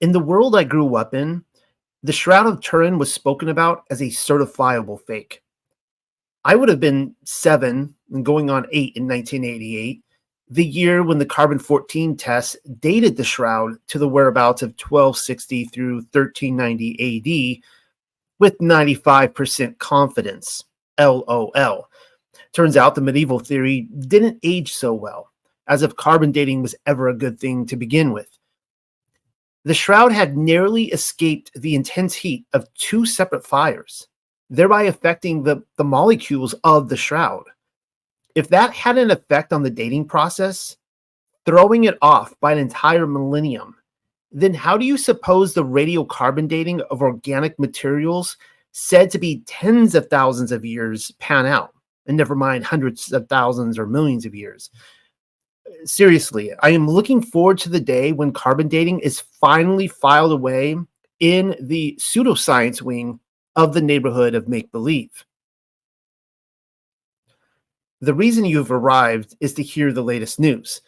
In the world I grew up in, the Shroud of Turin was spoken about as a certifiable fake. I would have been 7 and going on 8 in 1988, the year when the carbon 14 test dated the Shroud to the whereabouts of 1260 through 1390 AD with 95% confidence. LOL. Turns out the medieval theory didn't age so well, as if carbon dating was ever a good thing to begin with. The Shroud had narrowly escaped the intense heat of 2 separate fires, thereby affecting the molecules of the Shroud. If that had an effect on the dating process, throwing it off by an entire millennium, then how do you suppose the radiocarbon dating of organic materials said to be tens of thousands of years pan out? And never mind hundreds of thousands or millions of years. Seriously, I am looking forward to the day when carbon dating is finally filed away in the pseudoscience wing of the neighborhood of make-believe. The reason you've arrived is to hear the latest news,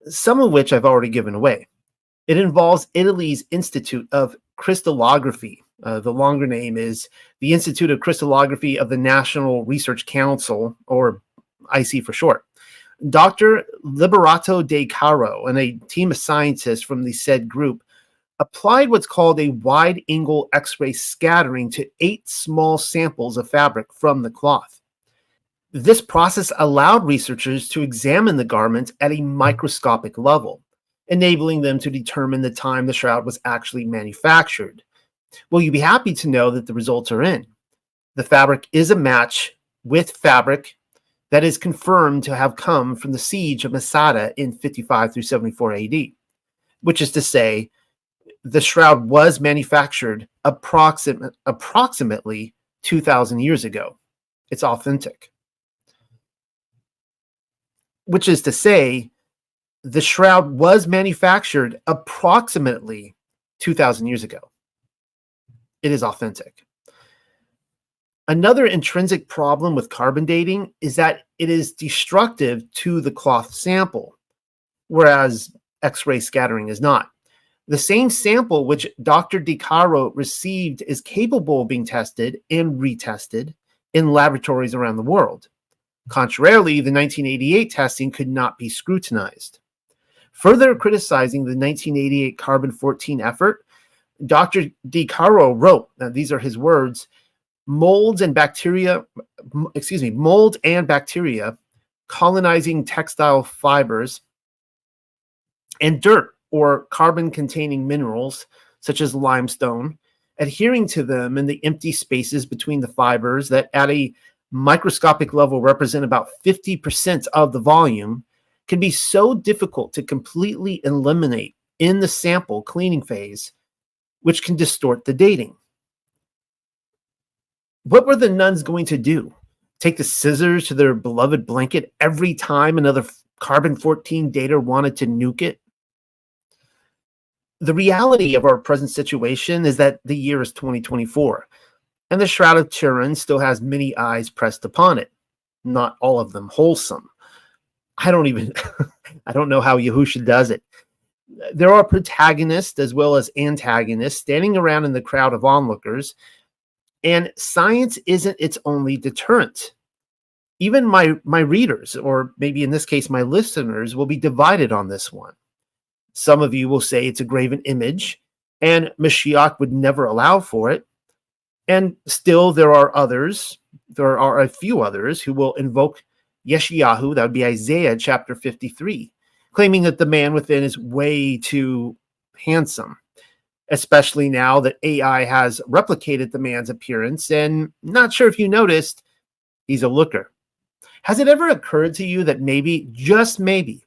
some of which I've already given away. It involves Italy's Institute of Crystallography. The longer name is the Institute of Crystallography of the National Research Council, or IC for short. Dr. Liberato De Caro and a team of scientists from the said group applied what's called a wide-angle X-ray scattering to 8 small samples of fabric from the cloth. This process allowed researchers to examine the garments at a microscopic level, enabling them to determine the time the Shroud was actually manufactured. Well, you'd be happy to know that the results are in. The fabric is a match with fabric that is confirmed to have come from the siege of Masada in 55 through 74 AD, which is to say, the Shroud was manufactured approximately 2,000 years ago. It's authentic. Which is to say, the Shroud was manufactured approximately 2,000 years ago. It is authentic. Another intrinsic problem with carbon dating is that it is destructive to the cloth sample, whereas X-ray scattering is not. The same sample which Dr. De Caro received is capable of being tested and retested in laboratories around the world. Contrarily, the 1988 testing could not be scrutinized. Further criticizing the 1988 carbon-14 effort, Dr. De Caro wrote, now these are his words, mold and bacteria colonizing textile fibers and dirt or carbon-containing minerals such as limestone, adhering to them in the empty spaces between the fibers that at a microscopic level represent about 50% of the volume, can be so difficult to completely eliminate in the sample cleaning phase, which can distort the dating. What were the nuns going to do? Take the scissors to their beloved blanket every time another carbon-14 dater wanted to nuke it? The reality of our present situation is that the year is 2024, and the Shroud of Turin still has many eyes pressed upon it, not all of them wholesome. I don't know how Yahusha does it. There are protagonists as well as antagonists standing around in the crowd of onlookers, and science isn't its only deterrent. Even my readers, or maybe in this case my listeners, will be divided on this one. Some of you will say it's a graven image, and Mashiach would never allow for it. And still there are a few others who will invoke Yeshayahu, that would be Isaiah chapter 53, claiming that the man within is way too handsome, especially now that AI has replicated the man's appearance, and not sure if you noticed, he's a looker. Has it ever occurred to you that maybe, just maybe,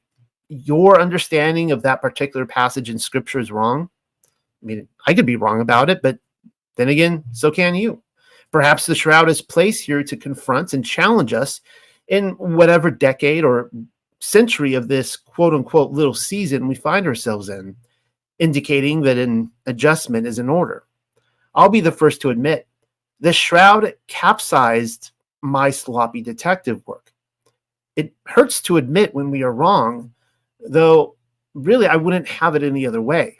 your understanding of that particular passage in Scripture is wrong? I mean, I could be wrong about it, but then again, so can you. Perhaps the Shroud is placed here to confront and challenge us in whatever decade or century of this quote-unquote little season we find ourselves in, indicating that an adjustment is in order. I'll be the first to admit, the Shroud capsized my sloppy detective work. It hurts to admit when we are wrong, though really I wouldn't have it any other way.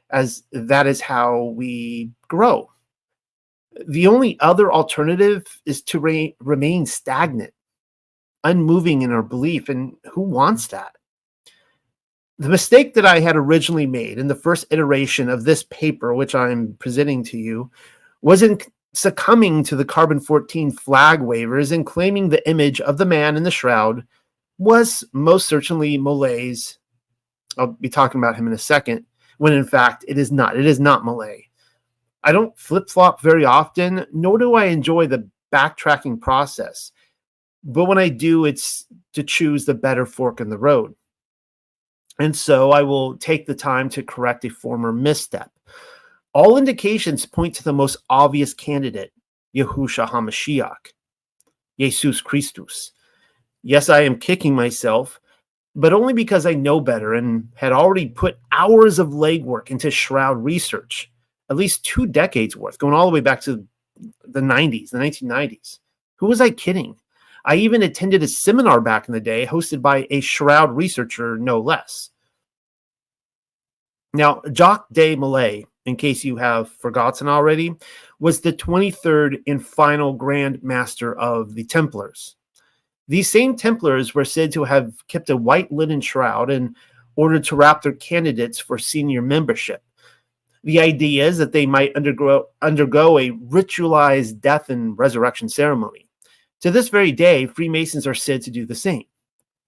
as that is how we grow. The only other alternative is to remain stagnant, unmoving in our belief, and who wants that? The mistake that I had originally made in the first iteration of this paper, which I'm presenting to you, was in succumbing to the carbon-14 flag waivers and claiming the image of the man in the shroud was most certainly Molay's. I'll be talking about him in a second, when in fact it is not. It is not Malay. I don't flip-flop very often, nor do I enjoy the backtracking process. But when I do, it's to choose the better fork in the road. And so I will take the time to correct a former misstep. All indications point to the most obvious candidate, Yahushua HaMashiach, Jesus Christus. Yes, I am kicking myself, but only because I know better and had already put hours of legwork into Shroud research, at least 2 decades worth, going all the way back to the 90s, the 1990s. Who was I kidding? I even attended a seminar back in the day hosted by a Shroud researcher, no less. Now, Jacques de Molay, in case you have forgotten already, was the 23rd and final Grand Master of the Templars. These same Templars were said to have kept a white linen shroud in order to wrap their candidates for senior membership. The idea is that they might undergo a ritualized death and resurrection ceremony. To this very day, Freemasons are said to do the same.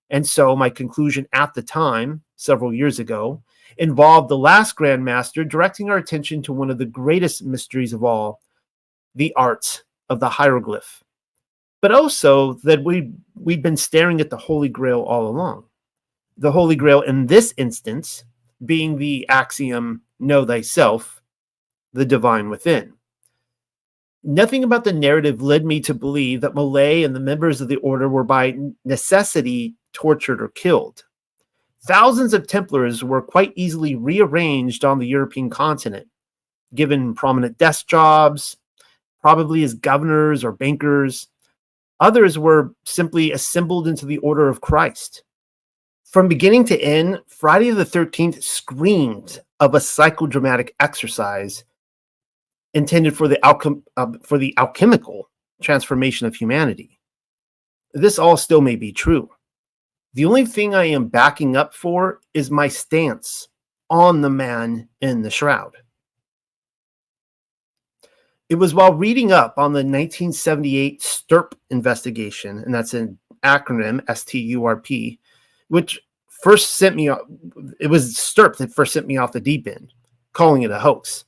And so my conclusion at the time, several years ago, involved the last Grand Master directing our attention to one of the greatest mysteries of all, the art of the hieroglyph. But also that we'd been staring at the Holy Grail all along. The Holy Grail in this instance being the axiom, know thyself, the divine within. Nothing about the narrative led me to believe that Molay and the members of the order were by necessity tortured or killed. Thousands of Templars were quite easily rearranged on the European continent, given prominent desk jobs, probably as governors or bankers. Others were simply assembled into the Order of Christ. From beginning to end, Friday the 13th screamed of a psychodramatic exercise intended for the alchemical transformation of humanity. This all still may be true. The only thing I am backing up for is my stance on the man in the shroud. It was while reading up on the 1978 STURP investigation, and that's an acronym, STURP, which first sent me off. It was STURP that first sent me off the deep end, calling it a hoax.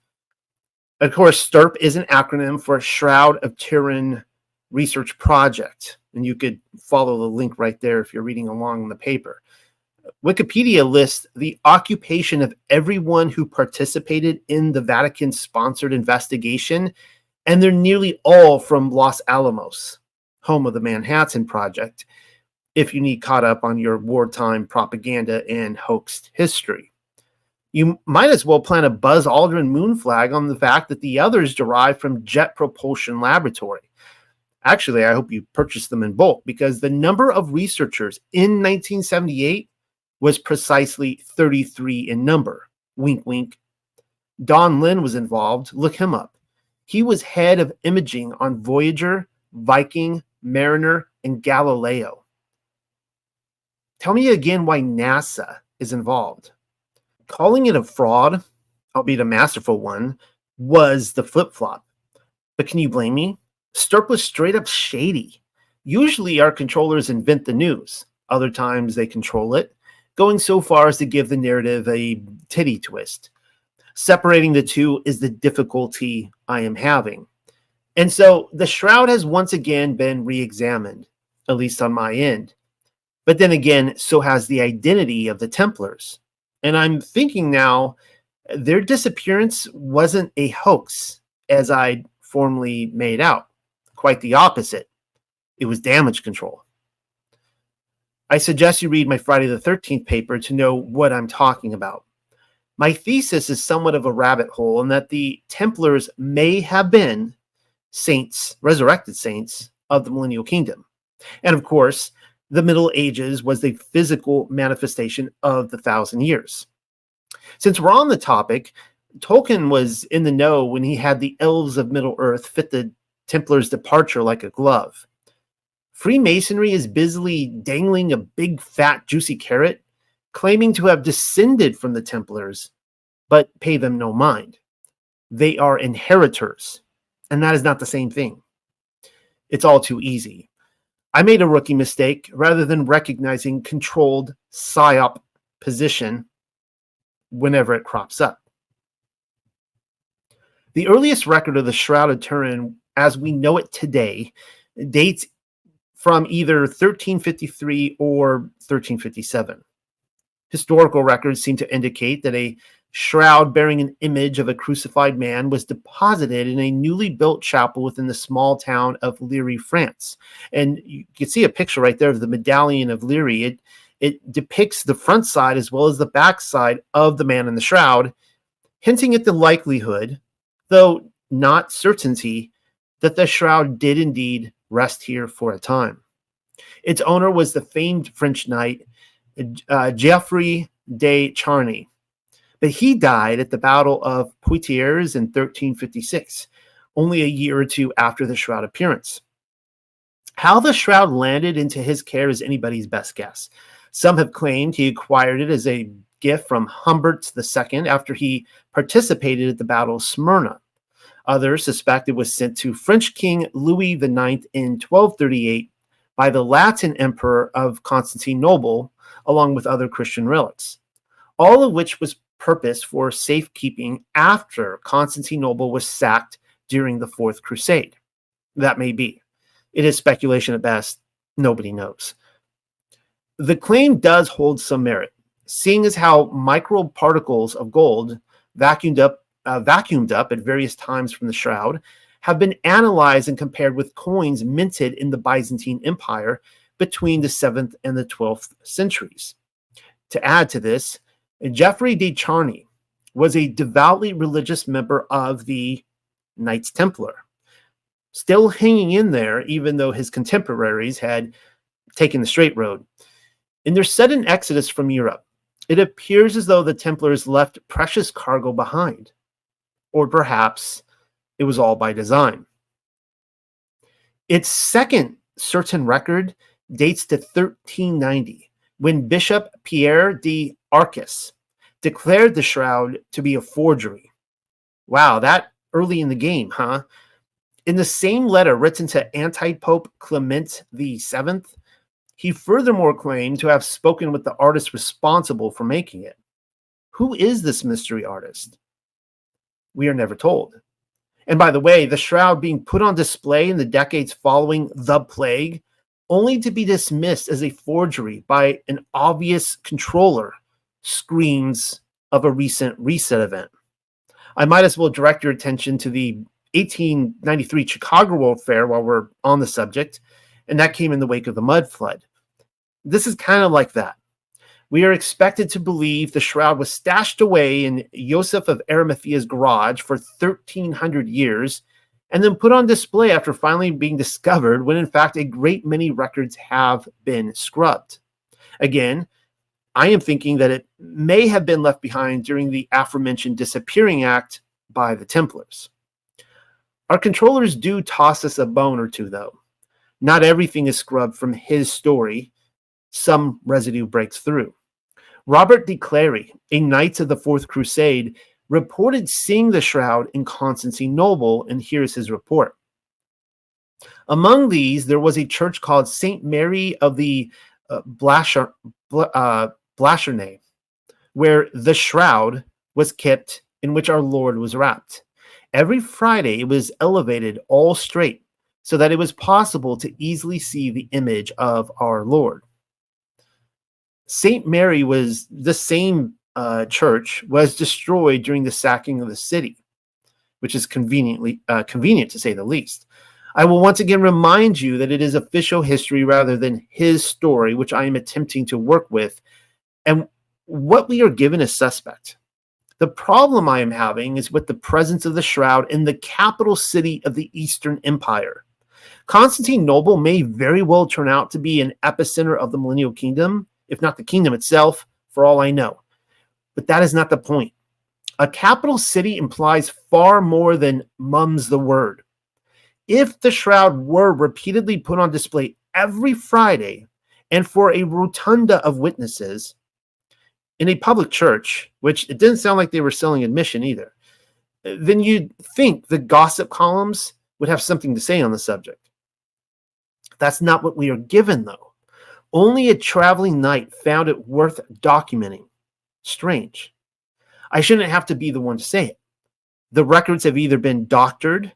Of course, STURP is an acronym for Shroud of Turin Research Project, and you could follow the link right there if you're reading along in the paper. Wikipedia lists the occupation of everyone who participated in the Vatican-sponsored investigation, and they're nearly all from Los Alamos, home of the Manhattan Project, if you need caught up on your wartime propaganda and hoaxed history. You might as well plant a Buzz Aldrin moon flag on the fact that the others derive from Jet Propulsion Laboratory. Actually, I hope you purchase them in bulk, because the number of researchers in 1978 was precisely 33 in number. Wink, wink. Don Lin was involved. Look him up. He was head of imaging on Voyager, Viking, Mariner, and Galileo. Tell me again why NASA is involved. Calling it a fraud, albeit a masterful one, was the flip-flop. But can you blame me? STURP was straight up shady. Usually our controllers invent the news. Other times they control it, going so far as to give the narrative a titty twist. Separating the two is the difficulty I am having. And so the shroud has once again been re-examined, at least on my end. But then again, so has the identity of the Templars. And I'm thinking now, their disappearance wasn't a hoax, as I'd formerly made out. Quite the opposite. It was damage control. I suggest you read my Friday the 13th paper to know what I'm talking about. My thesis is somewhat of a rabbit hole in that the Templars may have been saints, resurrected saints of the Millennial Kingdom. And of course, the Middle Ages was the physical manifestation of the 1,000 years. Since we're on the topic, Tolkien was in the know when he had the elves of Middle-earth fit the Templars' departure like a glove. Freemasonry is busily dangling a big, fat, juicy carrot, claiming to have descended from the Templars, but pay them no mind. They are inheritors, and that is not the same thing. It's all too easy. I made a rookie mistake. Rather than recognizing controlled psyop position whenever it crops up. The earliest record of the Shroud of Turin, as we know it today, dates from either 1353 or 1357. Historical records seem to indicate that a shroud bearing an image of a crucified man was deposited in a newly built chapel within the small town of Liry, France. And you can see a picture right there of the medallion of Liry. It depicts the front side as well as the back side of the man in the shroud, hinting at the likelihood, though not certainty, that the shroud did indeed rest here for a time. Its owner was the famed French knight Geoffrey de Charny, but he died at the Battle of Poitiers in 1356, only a year or two after the shroud appearance. How the shroud landed into his care is anybody's best guess. Some have claimed he acquired it as a gift from Humbert II after he participated at the Battle of Smyrna. Others suspect it was sent to French King Louis IX in 1238 by the Latin Emperor of Constantinople, along with other Christian relics, all of which was purposed for safekeeping after Constantinople was sacked during the Fourth Crusade. That may be. It is speculation at best. Nobody knows. The claim does hold some merit, seeing as how microparticles of gold vacuumed up at various times from the shroud have been analyzed and compared with coins minted in the Byzantine Empire between the 7th and the 12th centuries. To add to this, Geoffrey de Charny was a devoutly religious member of the Knights Templar, still hanging in there even though his contemporaries had taken the straight road. In their sudden exodus from Europe, it appears as though the Templars left precious cargo behind, or perhaps it was all by design. Its second certain record dates to 1390, when Bishop Pierre de Arcis declared the shroud to be a forgery. Wow, that early in the game, huh? In the same letter written to anti-Pope Clement VII, he furthermore claimed to have spoken with the artist responsible for making it. Who is this mystery artist? We are never told. And by the way, the shroud being put on display in the decades following the plague, only to be dismissed as a forgery by an obvious controller, screams of a recent reset event. I might as well direct your attention to the 1893 Chicago World Fair while we're on the subject, and that came in the wake of the mud flood. This is kind of like that. We are expected to believe the shroud was stashed away in Joseph of Arimathea's garage for 1,300 years and then put on display after finally being discovered, when in fact a great many records have been scrubbed. Again, I am thinking that it may have been left behind during the aforementioned disappearing act by the Templars. Our controllers do toss us a bone or two, though. Not everything is scrubbed from his story. Some residue breaks through. Robert de Clary, a Knight of the Fourth Crusade, reported seeing the shroud in Constantinople, and here's his report. Among these, there was a church called St. Mary of the Blachernay, where the shroud was kept in which our Lord was wrapped. Every Friday, it was elevated all straight so that it was possible to easily see the image of our Lord. St. Mary was the same church was destroyed during the sacking of the city, which is convenient to say the least. I will once again remind you that it is official history rather than his story, which I am attempting to work with, and what we are given is suspect. The problem I am having is with the presence of the shroud in the capital city of the Eastern Empire. Constantinople may very well turn out to be an epicenter of the Millennial Kingdom, if not the kingdom itself, for all I know. But that is not the point. A capital city implies far more than mum's the word. If the shroud were repeatedly put on display every Friday and for a rotunda of witnesses in a public church, which it didn't sound like they were selling admission either, then you'd think the gossip columns would have something to say on the subject. That's not what we are given, though. Only a traveling knight found it worth documenting. Strange. I shouldn't have to be the one to say it. The records have either been doctored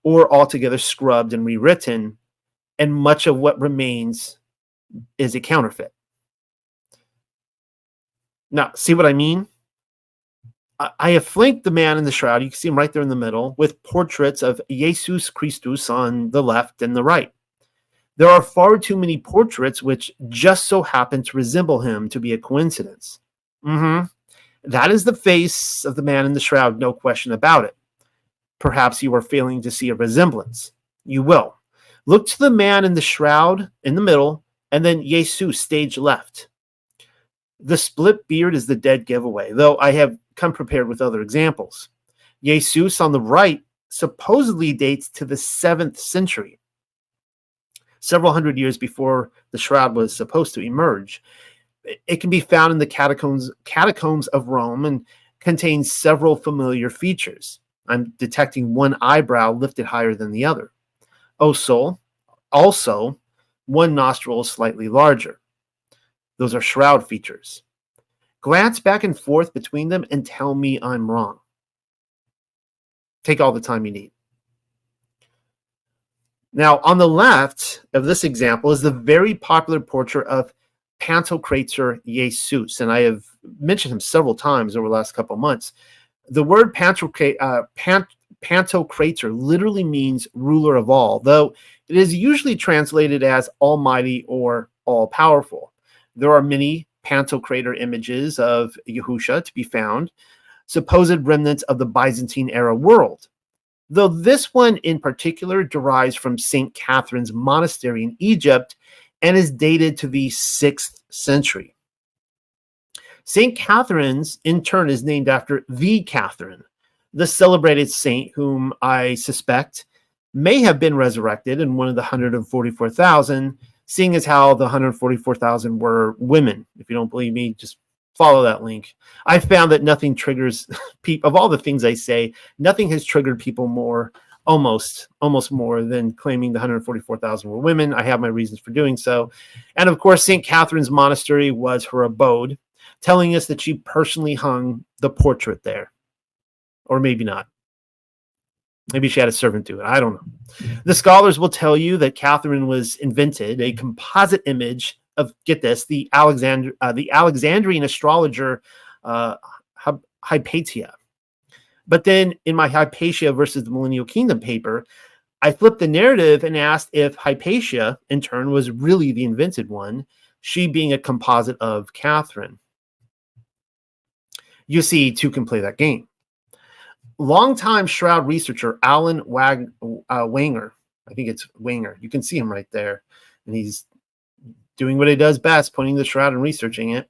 or altogether scrubbed and rewritten, and much of what remains is a counterfeit. Now, see what I mean? I have flanked the man in the shroud, you can see him right there in the middle, with portraits of Jesus Christus on the left and the right. There are far too many portraits which just so happen to resemble him to be a coincidence. That is the face of the man in the shroud, no question about it. Perhaps you are failing to see a resemblance. You will. Look to the man in the shroud in the middle, and then Jesus, stage left. The split beard is the dead giveaway, though I have come prepared with other examples. Jesus on the right supposedly dates to the 7th century, several hundred years before the shroud was supposed to emerge. It can be found in the catacombs of Rome and contains several familiar features. I'm detecting one eyebrow lifted higher than the other. Also, one nostril is slightly larger. Those are shroud features. Glance back and forth between them and tell me I'm wrong. Take all the time you need. Now, on the left of this example is the very popular portrait of Pantocrator Jesus, and I have mentioned him several times over the last couple of months. The word Pantocrator literally means ruler of all, though it is usually translated as almighty or all-powerful. There are many Pantocrator images of Yahusha to be found, supposed remnants of the Byzantine-era world, though this one in particular derives from St. Catherine's monastery in Egypt and is dated to the 6th century. St. Catherine's, in turn, is named after the Catherine, the celebrated saint whom I suspect may have been resurrected in one of the 144,000, seeing as how the 144,000 were women. If you don't believe me, just follow that link. I found that nothing triggers people, of all the things I say, nothing has triggered people more, almost more than claiming the 144,000 were women. I have my reasons for doing so. And of course, St. Catherine's monastery was her abode, telling us that she personally hung the portrait there. Or maybe not. Maybe she had a servant do it. I don't know. The scholars will tell you that Catherine was invented a composite image of, get this, the Alexandrian astrologer Hypatia. But then in my Hypatia versus the Millennial Kingdom paper, I flipped the narrative and asked if Hypatia, in turn, was really the invented one, she being a composite of Catherine. You see, two can play that game. Longtime Shroud researcher Alan Wanger, I think it's Wanger, you can see him right there, and he's doing what he does best, pointing the shroud and researching it.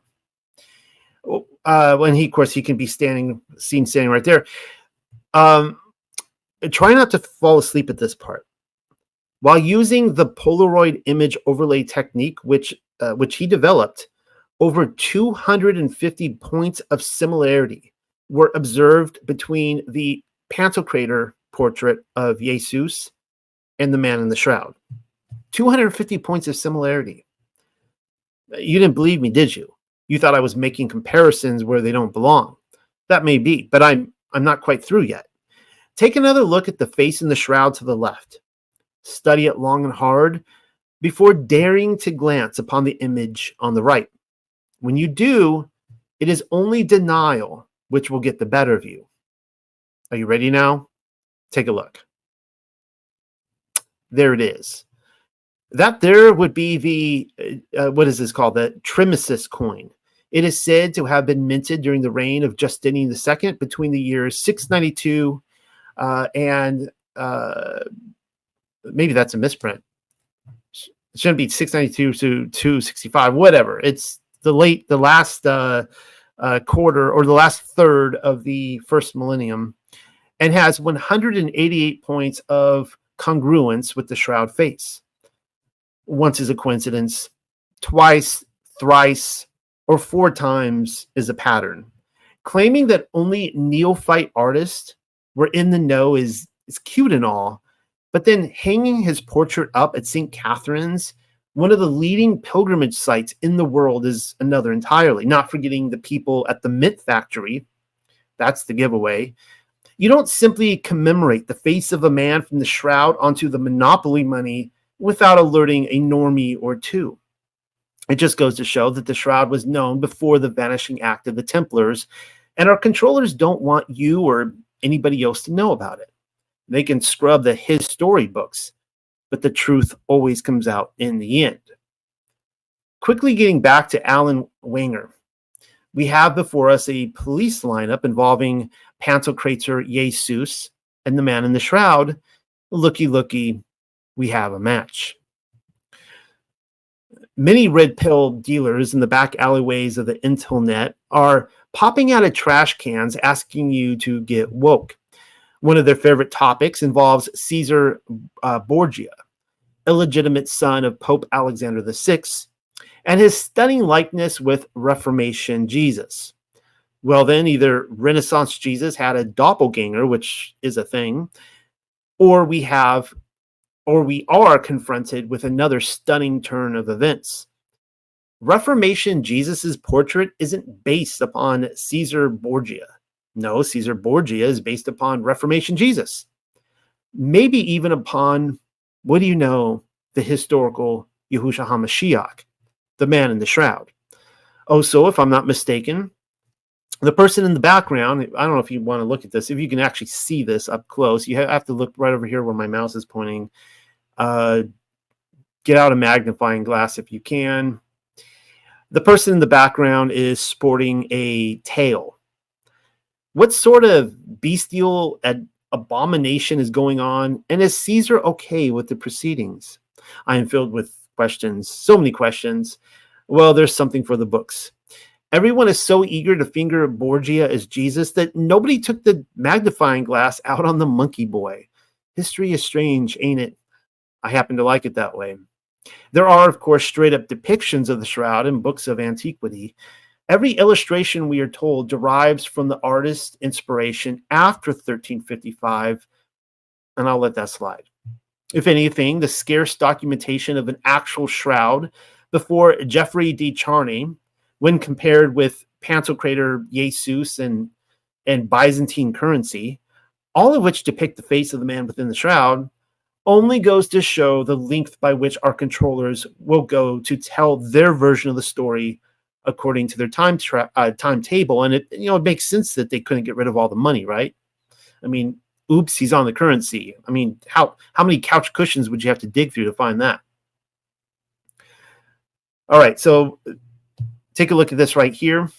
When he, of course, he can be seen standing right there. Try not to fall asleep at this part. While using the Polaroid image overlay technique, which he developed, over 250 points of similarity were observed between the Pantocrator portrait of Jesus and the man in the shroud. 250 points of similarity. You didn't believe me, did you? You thought I was making comparisons where they don't belong. That may be, but I'm not quite through yet. Take another look at the face in the shroud to the left. Study it long and hard before daring to glance upon the image on the right. When you do, it is only denial which will get the better of you. Are you ready now? Take a look. There it is. That there would be the, what is this called? The Trimesis coin. It is said to have been minted during the reign of Justinian II between the years 692 and maybe that's a misprint. It shouldn't be 692 to 265, whatever. It's the last quarter or the last third of the first millennium, and has 188 points of congruence with the shroud face. Once is a coincidence, twice, thrice, or 4 times is a pattern. Claiming that only neophyte artists were in the know is cute and all, but then hanging his portrait up at St. Catherine's, one of the leading pilgrimage sites in the world, is another entirely. Not forgetting the people at the Mint Factory. That's the giveaway. You don't simply commemorate the face of a man from the shroud onto the Monopoly money without alerting a normie or two. It just goes to show that the shroud was known before the vanishing act of the Templars, and our controllers don't want you or anybody else to know about it. They can scrub the his story books, but the truth always comes out in the end. Quickly getting back to Alan Wenger, we have before us a police lineup involving Pantocrator Jesus and the man in the shroud. Looky, looky, we have a match. Many red pill dealers in the back alleyways of the Intel net are popping out of trash cans asking you to get woke. One of their favorite topics involves Cesare Borgia, illegitimate son of Pope Alexander VI, and his stunning likeness with Reformation Jesus. Well, then, either Renaissance Jesus had a doppelganger, which is a thing, or we are confronted with another stunning turn of events. Reformation Jesus's portrait isn't based upon Cesare Borgia. No, Cesare Borgia is based upon Reformation Jesus. Maybe even upon, what do you know, the historical Yahushua HaMashiach, the man in the shroud. Oh, so if I'm not mistaken, the person in the background, I don't know if you want to look at this, if you can actually see this up close, you have to look right over here where my mouse is pointing. Get out a magnifying glass if you can. The person in the background is sporting a tail. What sort of bestial abomination is going on? And is Caesar okay with the proceedings? I am filled with questions, so many questions. Well, there's something for the books. Everyone is so eager to finger Borgia as Jesus that nobody took the magnifying glass out on the monkey boy. History is strange, ain't it? I happen to like it that way. There are, of course, straight-up depictions of the shroud in books of antiquity. Every illustration, we are told, derives from the artist's inspiration after 1355, and I'll let that slide. If anything, the scarce documentation of an actual shroud before Geoffrey de Charny, when compared with Pantocrator Jesus and Byzantine currency, all of which depict the face of the man within the shroud, only goes to show the length by which our controllers will go to tell their version of the story according to their timetable. And it makes sense that they couldn't get rid of all the money, right? I mean, oops, he's on the currency. I mean, how many couch cushions would you have to dig through to find that? All right, so take a look at this right here.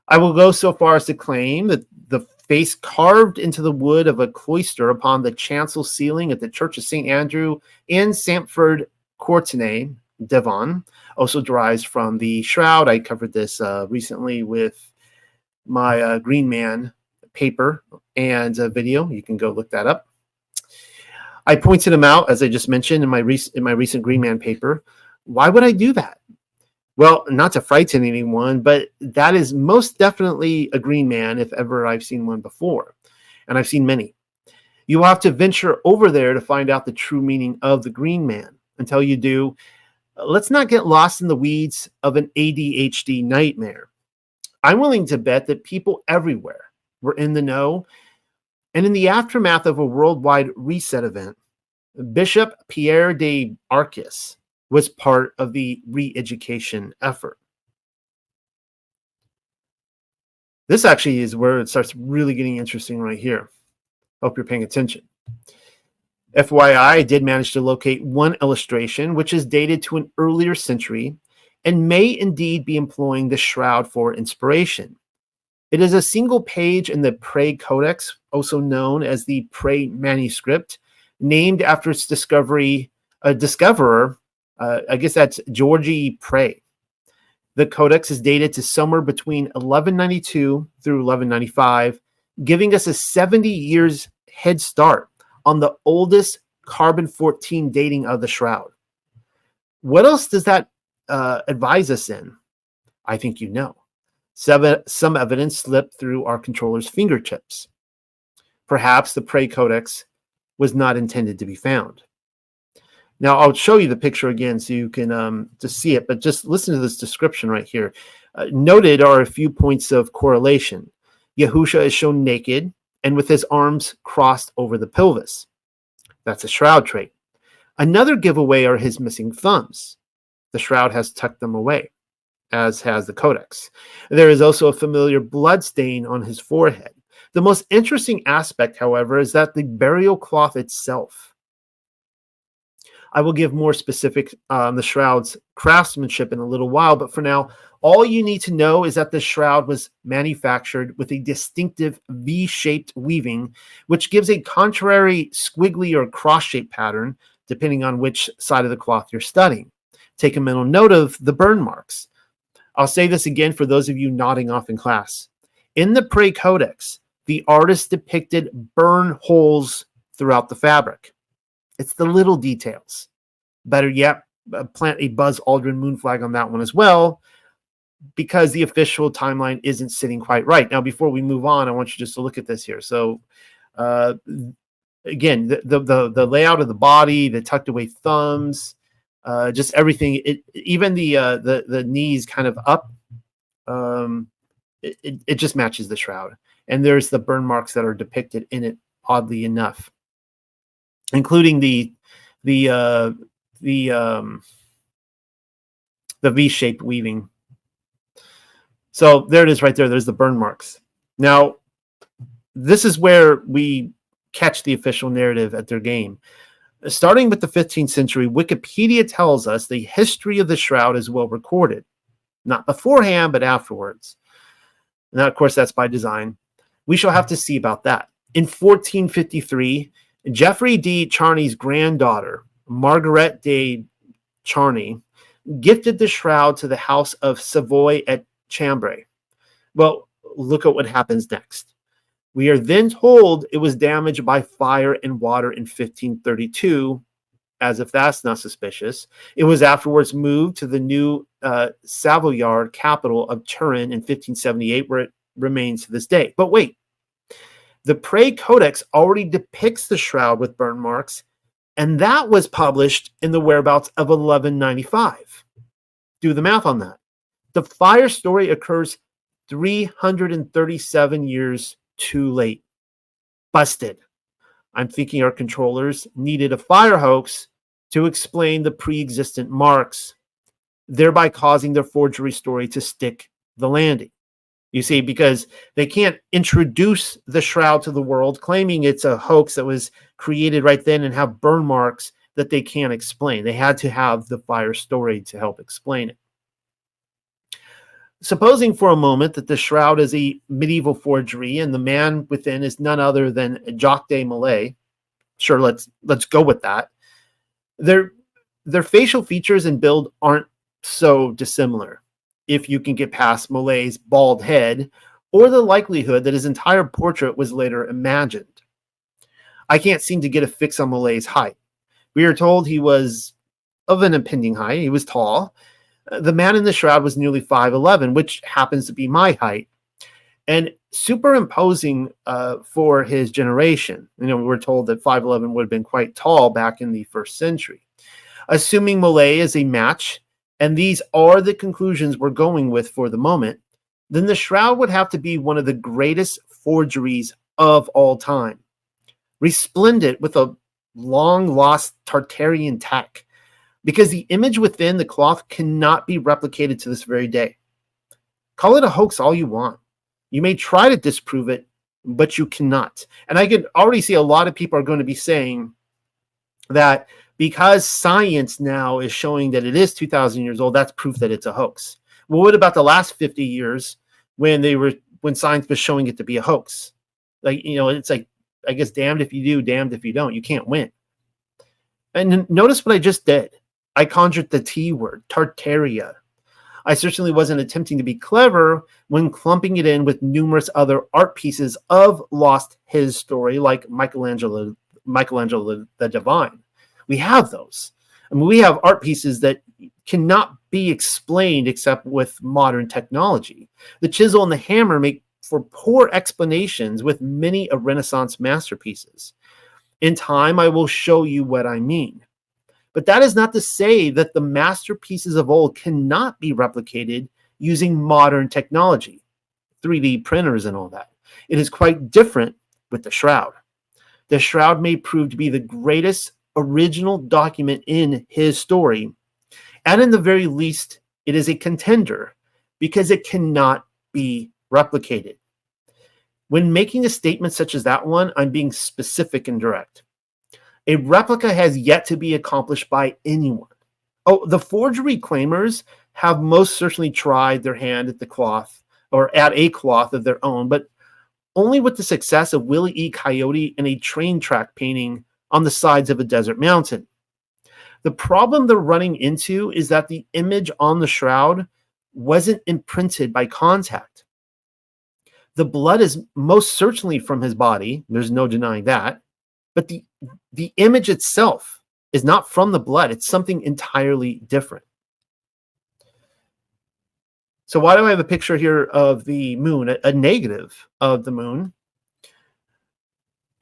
I will go so far as to claim that the face carved into the wood of a cloister upon the chancel ceiling at the Church of St. Andrew in Stamford Courtenay, Devon, also derives from the shroud. I covered this recently with my Green Man paper and video. You can go look that up. I pointed him out, as I just mentioned, in my recent Green Man paper. Why would I do that? Well, not to frighten anyone, but that is most definitely a Green Man if ever I've seen one before. And I've seen many. You will have to venture over there to find out the true meaning of the Green Man. Until you do, let's not get lost in the weeds of an ADHD nightmare. I'm willing to bet that people everywhere were in the know. And in the aftermath of a worldwide reset event, Bishop Pierre de Arcis was part of the re-education effort. This actually is where it starts really getting interesting right here. Hope you're paying attention. FYI, I did manage to locate one illustration, which is dated to an earlier century and may indeed be employing the shroud for inspiration. It is a single page in the Pray Codex, also known as the Pray manuscript, named after its discoverer, I guess that's Georgi Pray. The Codex is dated to somewhere between 1192 through 1195, giving us a 70 years head start on the oldest carbon-14 dating of the Shroud. What else does that advise us in? I think you know. Some evidence slipped through our controller's fingertips. Perhaps the Pray Codex was not intended to be found. Now, I'll show you the picture again so you can just see it, but just listen to this description right here. Noted are a few points of correlation. Yahusha is shown naked and with his arms crossed over the pelvis. That's a Shroud trait. Another giveaway are his missing thumbs. The Shroud has tucked them away, as has the Codex. There is also a familiar blood stain on his forehead. The most interesting aspect, however, is that the burial cloth itself. I will give more specific on the Shroud's craftsmanship in a little while, but for now, all you need to know is that the Shroud was manufactured with a distinctive V-shaped weaving, which gives a contrary squiggly or cross-shaped pattern, depending on which side of the cloth you're studying. Take a mental note of the burn marks. I'll say this again for those of you nodding off in class. In the Pray Codex, the artist depicted burn holes throughout the fabric. It's the little details. Better yet, plant a Buzz Aldrin moon flag on that one as well, because the official timeline isn't sitting quite right. Now, before we move on, I want you just to look at this here. So, again, the layout of the body, the tucked away thumbs, just everything. Even the knees kind of up. It just matches the Shroud, and there's the burn marks that are depicted in it. Oddly enough, including the V-shaped weaving. So there it is right there. There's the burn marks. Now, this is where we catch the official narrative at their game. Starting with the 15th century, Wikipedia tells us the history of the Shroud is well recorded. Not beforehand, but afterwards. Now, of course, that's by design. We shall have to see about that. In 1453, Geoffrey de Charny's granddaughter, Margaret de Charny, gifted the Shroud to the House of Savoy at Chambray. Well, look at what happens next. We are then told it was damaged by fire and water in 1532, as if that's not suspicious. It was afterwards moved to the new Savoyard capital of Turin in 1578, where it remains to this day. But wait, the Pray Codex already depicts the Shroud with burn marks, and that was published in the whereabouts of 1195. Do the math on that. The fire story occurs 337 years too late. Busted. I'm thinking our controllers needed a fire hoax to explain the pre-existent marks, thereby causing their forgery story to stick the landing. You see, because they can't introduce the Shroud to the world, claiming it's a hoax that was created right then and have burn marks that they can't explain. They had to have the fire story to help explain it. Supposing for a moment that the Shroud is a medieval forgery and the man within is none other than Jacques de Molay, sure, let's go with that. Their facial features and build aren't so dissimilar, if you can get past Molay's bald head or the likelihood that his entire portrait was later imagined. I can't seem to get a fix on Molay's height. We are told he was of an impending height. He was tall. The man in the Shroud was nearly 5'11", which happens to be my height. And superimposing for his generation, we're told that 5'11" would have been quite tall back in the 1st century. Assuming Molay is a match, and these are the conclusions we're going with for the moment, then the Shroud would have to be one of the greatest forgeries of all time. Resplendent with a long-lost Tartarian tech, because the image within the cloth cannot be replicated to this very day. Call it a hoax all you want. You may try to disprove it, but you cannot. And I can already see a lot of people are going to be saying that because science now is showing that it is 2,000 years old, that's proof that it's a hoax. Well, what about the last 50 years when science was showing it to be a hoax? It's like, I guess, damned if you do, damned if you don't. You can't win. And notice what I just did. I conjured the T word, Tartaria. I certainly wasn't attempting to be clever when clumping it in with numerous other art pieces of lost his story, like Michelangelo the Divine. We have those. I mean, we have art pieces that cannot be explained except with modern technology. The chisel and the hammer make for poor explanations with many a Renaissance masterpieces. In time, I will show you what I mean. But that is not to say that the masterpieces of old cannot be replicated using modern technology, 3D printers and all that. It is quite different with the Shroud. The Shroud may prove to be the greatest original document in his story, and in the very least, it is a contender because it cannot be replicated. When making a statement such as that one, I'm being specific and direct. A replica has yet to be accomplished by anyone. Oh, the forgery claimers have most certainly tried their hand at the cloth or at a cloth of their own, but only with the success of Willie E. Coyote in a train track painting on the sides of a desert mountain. The problem they're running into is that the image on the Shroud wasn't imprinted by contact. The blood is most certainly from his body. There's no denying that. But the image itself is not from the blood. It's something entirely different. So why do I have a picture here of the moon, a negative of the moon?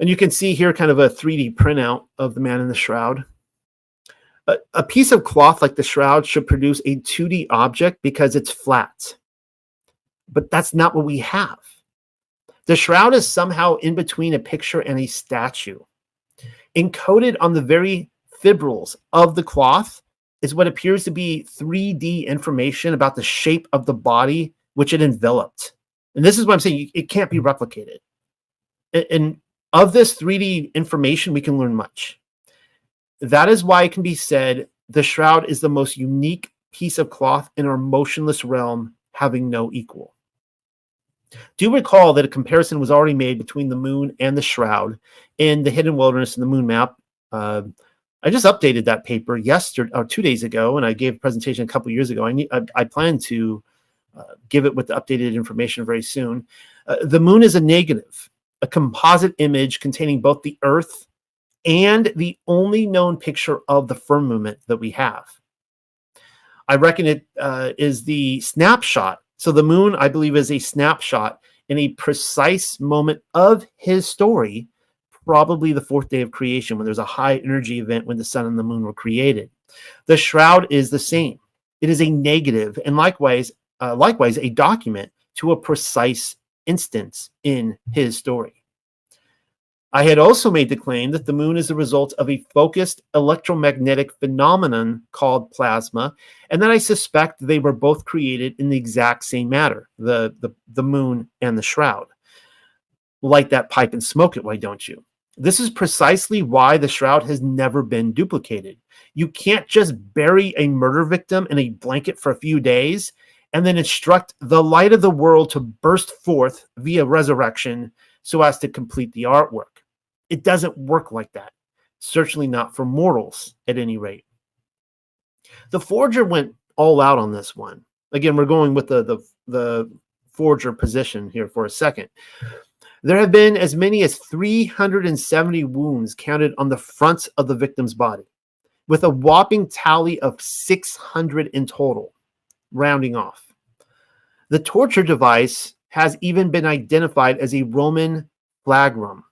And you can see here kind of a 3D printout of the man in the Shroud. A piece of cloth like the Shroud should produce a 2D object because it's flat. But that's not what we have. The Shroud is somehow in between a picture and a statue. Encoded on the very fibrils of the cloth is what appears to be 3D information about the shape of the body which it enveloped. And this is what I'm saying, it can't be replicated. And of this 3D information, we can learn much. That is why it can be said the Shroud is the most unique piece of cloth in our motionless realm, having no equal. Do recall that a comparison was already made between the moon and the Shroud in the Hidden Wilderness and the Moon Map. I just updated that paper yesterday or 2 days ago, and I gave a presentation a couple years ago. I plan to give it with the updated information very soon. The moon is a negative, a composite image containing both the Earth and the only known picture of the firmament that we have. I reckon it is the snapshot. So the moon, I believe, is a snapshot in a precise moment of his story, probably the fourth day of creation, when there's a high energy event when the sun and the moon were created. The Shroud is the same. It is a negative and likewise a document to a precise instance in his story. I had also made the claim that the moon is the result of a focused electromagnetic phenomenon called plasma, and that I suspect they were both created in the exact same matter, the moon and the Shroud. Light that pipe and smoke it, why don't you? This is precisely why the Shroud has never been duplicated. You can't just bury a murder victim in a blanket for a few days and then instruct the light of the world to burst forth via resurrection so as to complete the artwork. It doesn't work like that. Certainly not for mortals, at any rate. The forger went all out on this one. Again, we're going with the forger position here for a second. There have been as many as 370 wounds counted on the front of the victim's body, with a whopping tally of 600 in total, rounding off. The torture device has even been identified as a Roman flagrum.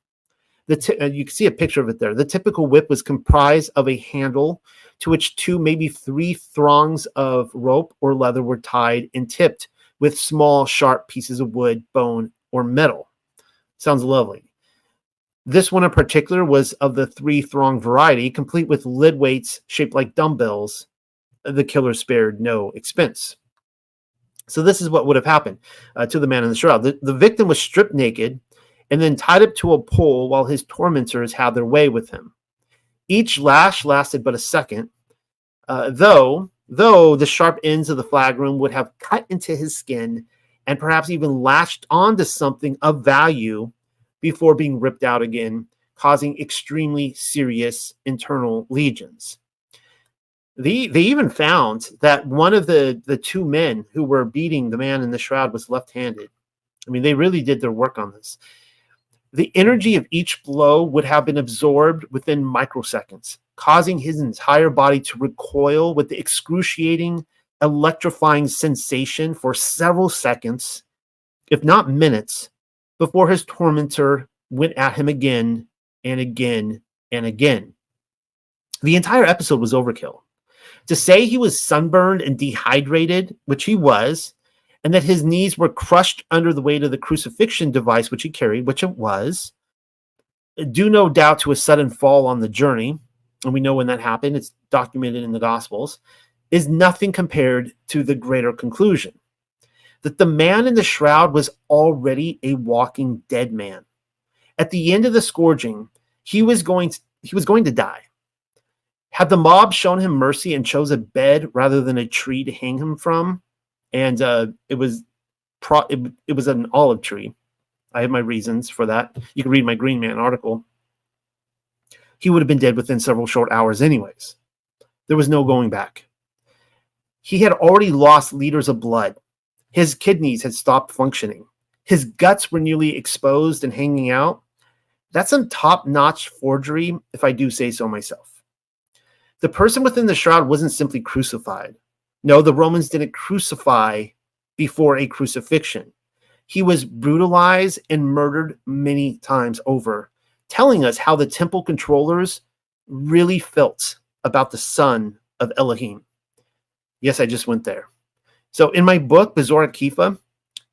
You can see a picture of it there. The typical whip was comprised of a handle to which 2, maybe 3 thongs of rope or leather were tied and tipped with small, sharp pieces of wood, bone, or metal. Sounds lovely. This one in particular was of the 3-thong variety, complete with lid weights shaped like dumbbells. The killer spared no expense. So this is what would have happened to the man in the Shroud. The victim was stripped naked and then tied up to a pole while his tormentors had their way with him. Each lash lasted but a second, though the sharp ends of the flagrum would have cut into his skin and perhaps even lashed onto something of value before being ripped out again, causing extremely serious internal lesions. They even found that one of the two men who were beating the man in the shroud was left-handed. I mean, they really did their work on this. The energy of each blow would have been absorbed within microseconds, causing his entire body to recoil with the excruciating, electrifying sensation for several seconds, if not minutes, before his tormentor went at him again and again and again. The entire episode was overkill. To say he was sunburned and dehydrated, which he was, and that his knees were crushed under the weight of the crucifixion device which he carried, which it was, due no doubt to a sudden fall on the journey, and we know when that happened, it's documented in the Gospels, is nothing compared to the greater conclusion, that the man in the shroud was already a walking dead man. At the end of the scourging, he was going to die. Had the mob shown him mercy and chose a bed rather than a tree to hang him from, and it was an olive tree. I have my reasons for that. You can read my Green Man article. He would have been dead within several short hours anyways. There was no going back. He had already lost liters of blood. His kidneys had stopped functioning. His guts were nearly exposed and hanging out. That's some top-notch forgery, if I do say so myself. The person within the shroud wasn't simply crucified. No, the Romans didn't crucify before a crucifixion. He was brutalized and murdered many times over, telling us how the temple controllers really felt about the son of Elohim. Yes, I just went there. So in my book, Bezorah Kifa,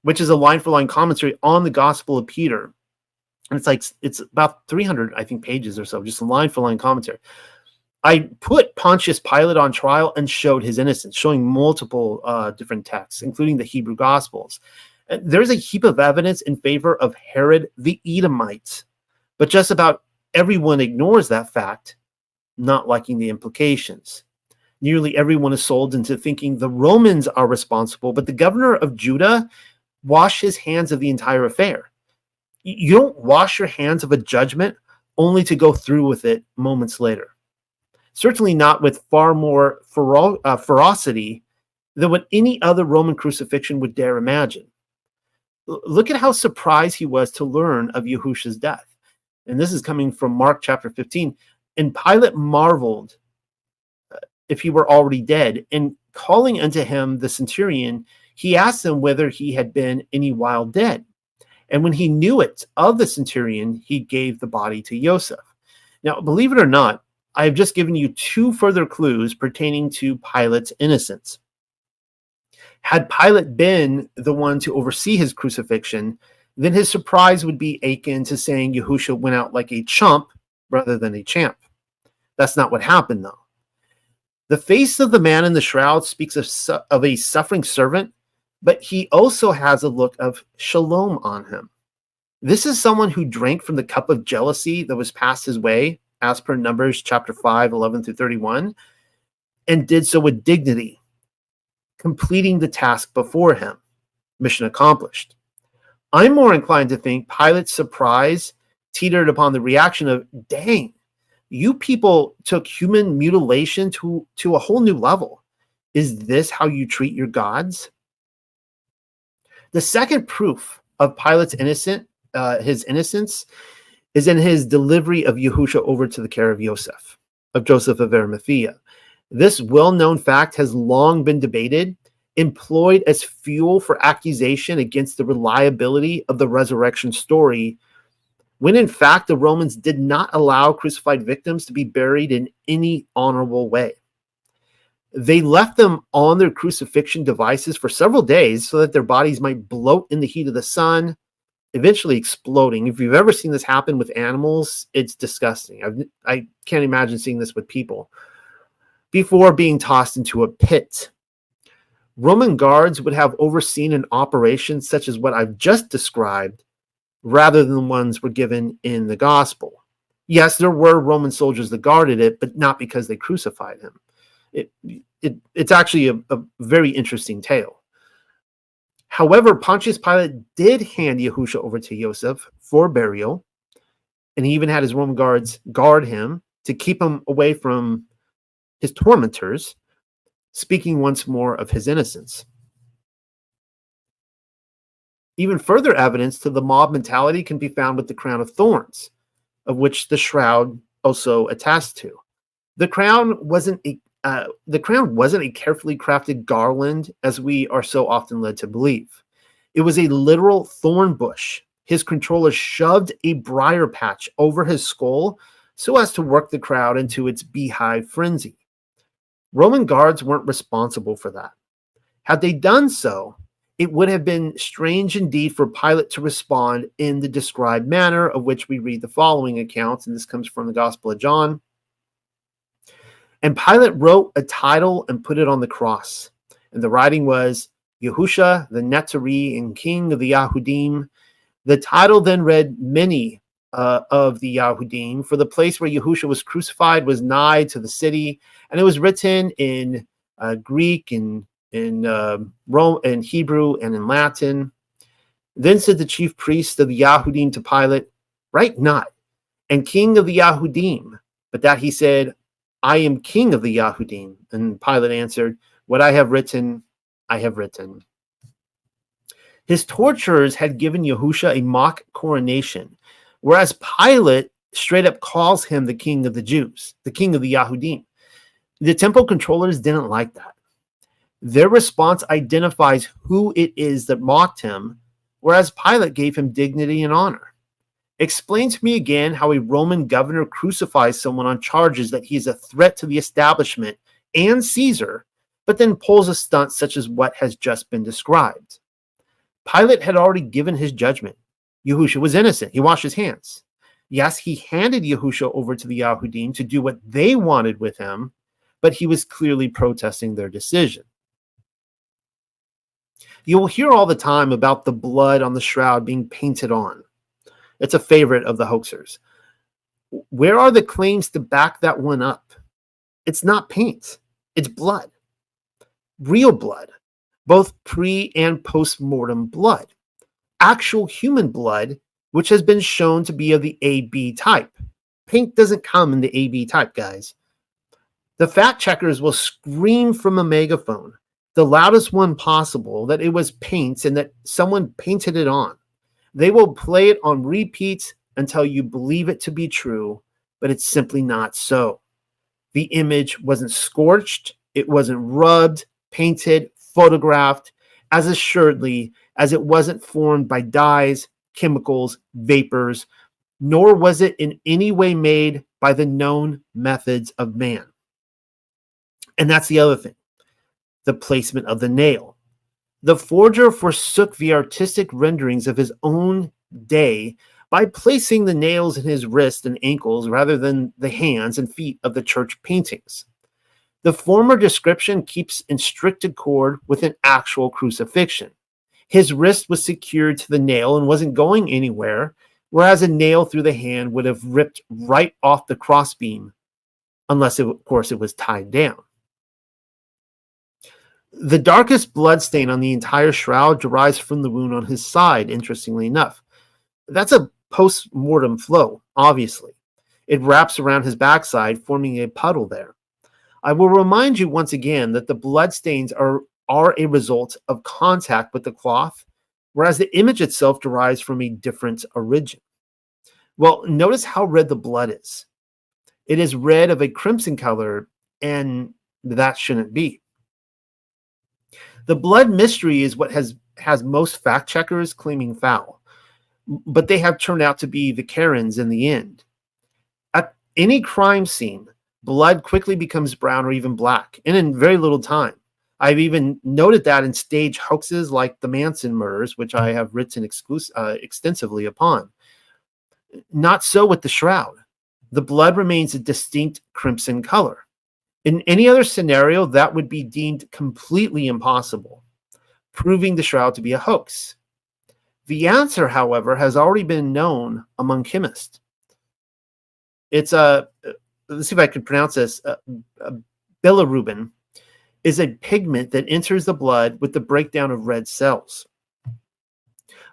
which is a line-for-line commentary on the Gospel of Peter, and it's about 300, I think, pages or so, just a line-for-line commentary. I put Pontius Pilate on trial and showed his innocence, showing multiple different texts, including the Hebrew Gospels. There's a heap of evidence in favor of Herod the Edomite, but just about everyone ignores that fact, not liking the implications. Nearly everyone is sold into thinking the Romans are responsible, but the governor of Judah washed his hands of the entire affair. You don't wash your hands of a judgment only to go through with it moments later. Certainly not with far more ferocity than what any other Roman crucifixion would dare imagine. Look at how surprised he was to learn of Yahushua's death. And this is coming from Mark chapter 15. And Pilate marveled if he were already dead. And calling unto him the centurion, he asked him whether he had been any while dead. And when he knew it of the centurion, he gave the body to Joseph. Now, believe it or not, I have just given you two further clues pertaining to Pilate's innocence. Had Pilate been the one to oversee his crucifixion, then his surprise would be akin to saying Yahushua went out like a chump rather than a champ. That's not what happened, though. The face of the man in the shroud speaks of a suffering servant, but he also has a look of shalom on him. This is someone who drank from the cup of jealousy that was passed his way, as per Numbers chapter 5, 11 through 31, and did so with dignity, completing the task before him. Mission accomplished. I'm more inclined to think Pilate's surprise teetered upon the reaction of, dang, you people took human mutilation to a whole new level. Is this how you treat your gods? The second proof of Pilate's his innocence, is in his delivery of Yahushua over to the care of Joseph of Arimathea. This well-known fact has long been debated, employed as fuel for accusation against the reliability of the resurrection story, when in fact the Romans did not allow crucified victims to be buried in any honorable way. They left them on their crucifixion devices for several days so that their bodies might bloat in the heat of the sun, eventually exploding. If you've ever seen this happen with animals, it's disgusting. I can't imagine seeing this with people. Before being tossed into a pit. Roman guards would have overseen an operation such as what I've just described, rather than the ones were given in the gospel. Yes, there were Roman soldiers that guarded it, but not because they crucified him. It's actually a very interesting tale. However, Pontius Pilate did hand Yahushua over to Joseph for burial, and he even had his Roman guards guard him to keep him away from his tormentors, speaking once more of his innocence. Even further evidence to the mob mentality can be found with the crown of thorns, of which the shroud also attests to. The crown wasn't a carefully crafted garland, as we are so often led to believe. It was a literal thorn bush. His controller shoved a briar patch over his skull so as to work the crowd into its beehive frenzy. Roman guards weren't responsible for that. Had they done so, it would have been strange indeed for Pilate to respond in the described manner, of which we read the following accounts, and this comes from the Gospel of John. And Pilate wrote a title and put it on the cross. And the writing was, Yehusha, the Nazarene and King of the Yahudim. The title then read, Many of the Yahudim, for the place where Yehusha was crucified was nigh to the city. And it was written in Greek and in Rome, in Hebrew, and in Latin. Then said the chief priest of the Yahudim to Pilate, Write not, and King of the Yahudim, but that he said, I am King of the Yahudim. And Pilate answered, What I have written, I have written. His torturers had given Yehusha a mock coronation, whereas Pilate straight up calls him the King of the Jews, the King of the Yahudim. The temple controllers didn't like that. Their response identifies who it is that mocked him, whereas Pilate gave him dignity and honor. Explain to me again how a Roman governor crucifies someone on charges that he is a threat to the establishment and Caesar, but then pulls a stunt such as what has just been described. Pilate had already given his judgment. Yehusha was innocent. He washed his hands. Yes, he handed Yehusha over to the Yahudim to do what they wanted with him, but he was clearly protesting their decision. You will hear all the time about the blood on the shroud being painted on. It's a favorite of the hoaxers. Where are the claims to back that one up? It's not paint. It's blood. Real blood. Both pre- and post-mortem blood. Actual human blood, which has been shown to be of the AB type. Paint doesn't come in the AB type, guys. The fact checkers will scream from a megaphone, the loudest one possible, that it was paint and that someone painted it on. They will play it on repeats until you believe it to be true, but it's simply not so. The image wasn't scorched, it wasn't rubbed, painted, photographed, as assuredly as it wasn't formed by dyes, chemicals, vapors, nor was it in any way made by the known methods of man. And that's the other thing, the placement of the nail. The forger forsook the artistic renderings of his own day by placing the nails in his wrists and ankles rather than the hands and feet of the church paintings. The former description keeps in strict accord with an actual crucifixion. His wrist was secured to the nail and wasn't going anywhere, whereas a nail through the hand would have ripped right off the crossbeam, unless, of course, it was tied down. The darkest blood stain on the entire shroud derives from the wound on his side, interestingly enough. That's a post-mortem flow, obviously. It wraps around his backside, forming a puddle there. I will remind you once again that the blood stains are a result of contact with the cloth, whereas the image itself derives from a different origin. Well, notice how red the blood is. It is red of a crimson color, and that shouldn't be. The blood mystery is what has most fact checkers claiming foul, but they have turned out to be the Karens in the end. At any crime scene, blood quickly becomes brown or even black, and in very little time. I've even noted that in stage hoaxes like the Manson murders, which I have written extensively upon. Not so with the shroud. The blood remains a distinct crimson color. In any other scenario, that would be deemed completely impossible, proving the shroud to be a hoax. The answer, however, has already been known among chemists. It's let's see if I can pronounce this. Bilirubin is a pigment that enters the blood with the breakdown of red cells.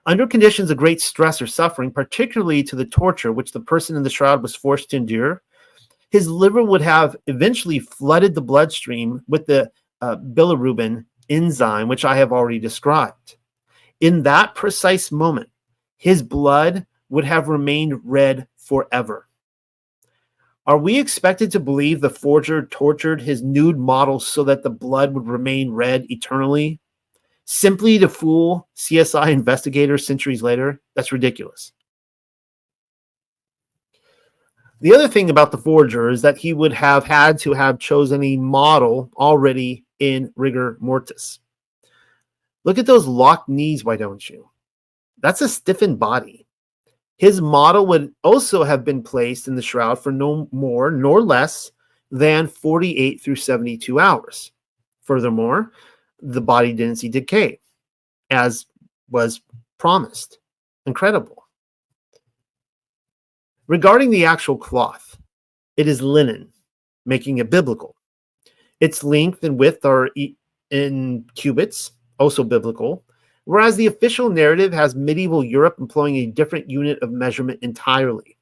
Under conditions of great stress or suffering, particularly to the torture which the person in the shroud was forced to endure, his liver would have eventually flooded the bloodstream with the bilirubin enzyme, which I have already described. In that precise moment, his blood would have remained red forever. Are we expected to believe the forger tortured his nude model so that the blood would remain red eternally, simply to fool CSI investigators centuries later? That's ridiculous. The other thing about the forger is that he would have had to have chosen a model already in rigor mortis. Look at those locked knees, why don't you? That's a stiffened body. His model would also have been placed in the shroud for no more nor less than 48 through 72 hours. Furthermore, the body didn't see decay, as was promised. Incredible. Regarding the actual cloth, it is linen, making it biblical. Its length and width are in cubits, also biblical, whereas the official narrative has medieval Europe employing a different unit of measurement entirely.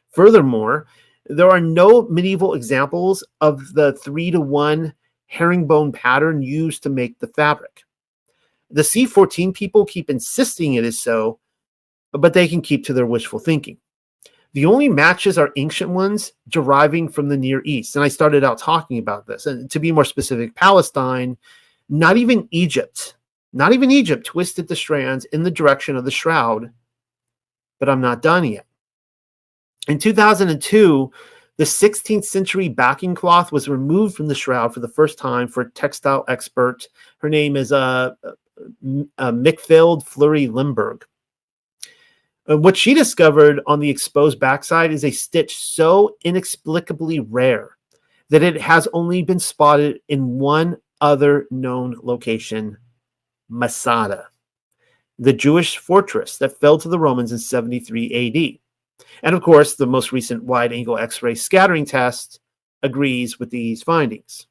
Furthermore, there are no medieval examples of the 3-to-1 herringbone pattern used to make the fabric. The C14 people keep insisting it is so, but they can keep to their wishful thinking. The only matches are ancient ones deriving from the Near East. And I started out talking about this. And to be more specific, Palestine, not even Egypt twisted the strands in the direction of the shroud. But I'm not done yet. In 2002, the 16th century backing cloth was removed from the shroud for the first time for a textile expert. Her name is Mickfield Fleury Limburg. What she discovered on the exposed backside is a stitch so inexplicably rare that it has only been spotted in one other known location, Masada, the Jewish fortress that fell to the Romans in 73 AD. And of course, the most recent wide-angle X-ray scattering test agrees with these findings.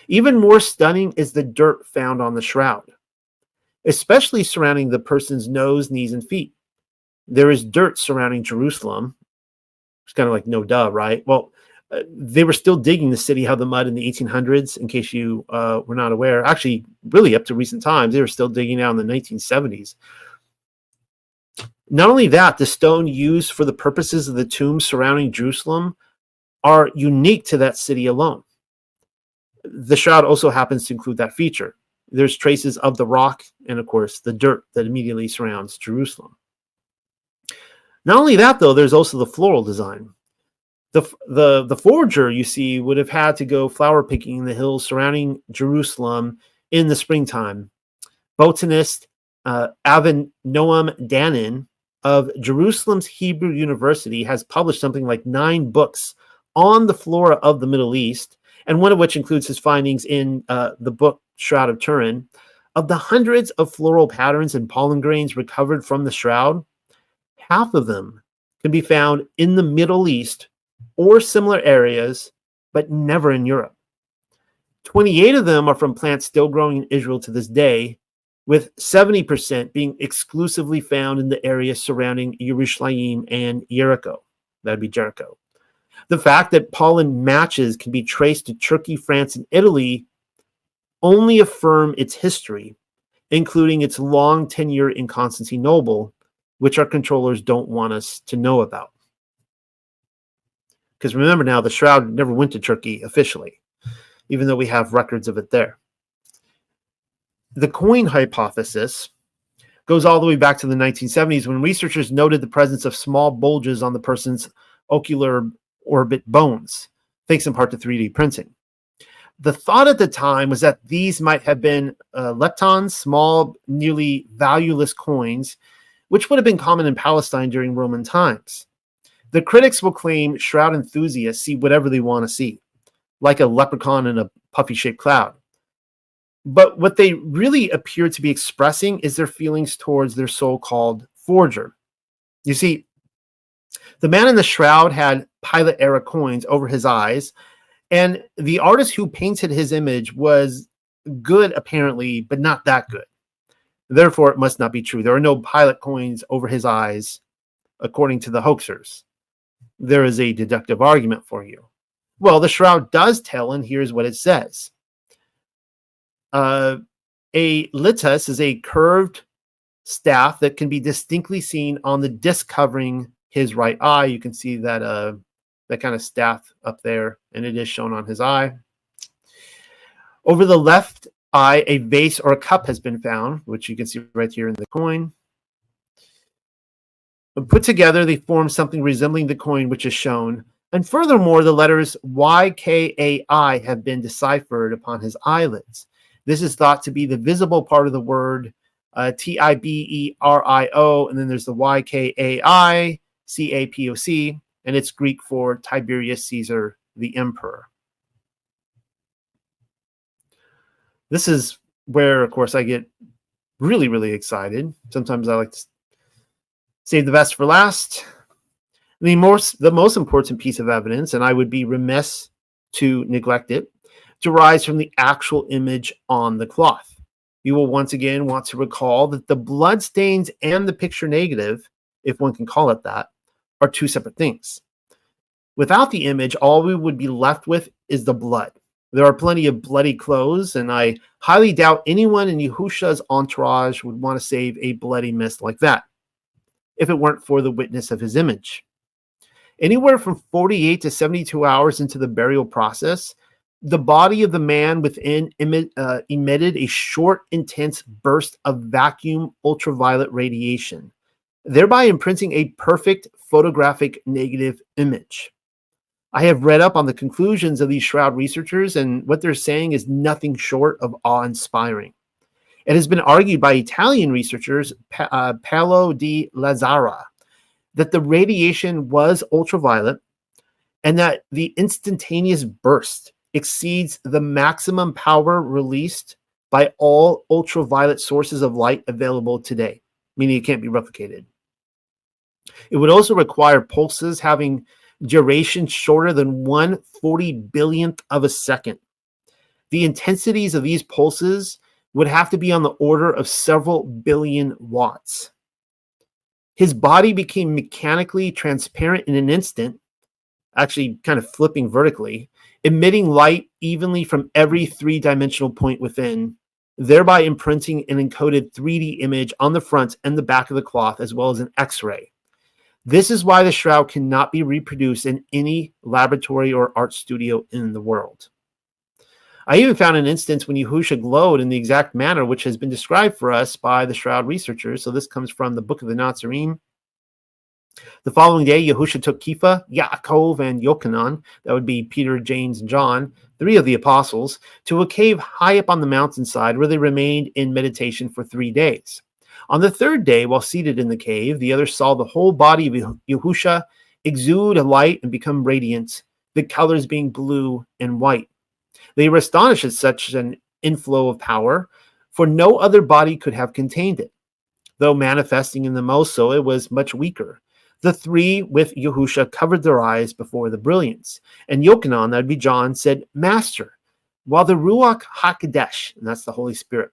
Even more stunning is the dirt found on the shroud, especially surrounding the person's nose, knees, and feet. There is dirt surrounding Jerusalem. It's kind of like no duh, right? Well, they were still digging the city out of the mud in the 1800s, in case you were not aware. Actually, really up to recent times, they were still digging out in the 1970s. Not only that, the stone used for the purposes of the tombs surrounding Jerusalem are unique to that city alone. The shroud also happens to include that feature. There's traces of the rock and, of course, the dirt that immediately surrounds Jerusalem. Not only that, though, there's also the floral design. The forger, you see, would have had to go flower picking in the hills surrounding Jerusalem in the springtime. Botanist Avinoam Danin of Jerusalem's Hebrew University has published something like 9 books on the flora of the Middle East, and one of which includes his findings in the book Shroud of Turin. Of the hundreds of floral patterns and pollen grains recovered from the shroud, half of them can be found in the Middle East or similar areas, but never in Europe. 28 of them are from plants still growing in Israel to this day, with 70% being exclusively found in the area surrounding Jerusalem and Jericho. That'd be Jericho. The fact that pollen matches can be traced to Turkey, France, and Italy only affirm its history, including its long tenure in Constantinople, which our controllers don't want us to know about. Because remember now, the shroud never went to Turkey officially, even though we have records of it there. The coin hypothesis goes all the way back to the 1970s when researchers noted the presence of small bulges on the person's ocular orbit bones, thanks in part to 3D printing. The thought at the time was that these might have been leptons, small, nearly valueless coins, which would have been common in Palestine during Roman times. The critics will claim shroud enthusiasts see whatever they want to see, like a leprechaun in a puffy-shaped cloud. But what they really appear to be expressing is their feelings towards their so-called forger. You see, the man in the shroud had Pilate-era coins over his eyes, and the artist who painted his image was good, apparently, but not that good. Therefore, it must not be true. There are no Pilate coins over his eyes, according to the hoaxers. There is a deductive argument for you. Well, the shroud does tell, and here's what it says. A litus is a curved staff that can be distinctly seen on the disc covering his right eye. You can see that that kind of staff up there, and it is shown on his eye. Over the left eye, a vase or a cup has been found, which you can see right here in the coin. When put together, they form something resembling the coin which is shown. And furthermore, the letters YKAI have been deciphered upon his eyelids. This is thought to be the visible part of the word TIBERIO, and then there's the YKAI, CAPOC, and it's Greek for Tiberius Caesar, the emperor. This is where, of course, I get really, really excited. Sometimes I like to save the best for last. The most important piece of evidence, and I would be remiss to neglect it, derives from the actual image on the cloth. You will once again want to recall that the blood stains and the picture negative, if one can call it that, are two separate things. Without the image, all we would be left with is the blood. There are plenty of bloody clothes, and I highly doubt anyone in Yahusha's entourage would want to save a bloody mess like that, if it weren't for the witness of his image. Anywhere from 48 to 72 hours into the burial process, the body of the man within emitted a short, intense burst of vacuum ultraviolet radiation, thereby imprinting a perfect photographic negative image. I have read up on the conclusions of these shroud researchers, and what they're saying is nothing short of awe-inspiring. It has been argued by Italian researchers, Paolo di Lazzara, that the radiation was ultraviolet and that the instantaneous burst exceeds the maximum power released by all ultraviolet sources of light available today, meaning it can't be replicated. It would also require pulses having duration shorter than 1/40 billionth of a second. The intensities of these pulses would have to be on the order of several billion watts. His body became mechanically transparent in an instant, actually kind of flipping vertically, emitting light evenly from every three-dimensional point within, thereby imprinting an encoded 3D image on the front and the back of the cloth, as well as an X-ray. This is why the shroud cannot be reproduced in any laboratory or art studio in the world. I even found an instance when Yahusha glowed in the exact manner which has been described for us by the shroud researchers. So this comes from the Book of the Nazarene. The following day, Yahusha took Kepha, Yaakov, and Yochanan, that would be Peter, James, and John, three of the apostles, to a cave high up on the mountainside where they remained in meditation for 3 days. On the third day, while seated in the cave, the others saw the whole body of Yahusha exude a light and become radiant, the colors being blue and white. They were astonished at such an inflow of power, for no other body could have contained it. Though manifesting in them also, it was much weaker. The three with Yahusha covered their eyes before the brilliance. And Yochanan, that would be John, said, "Master, while the Ruach HaKodesh," and that's the Holy Spirit,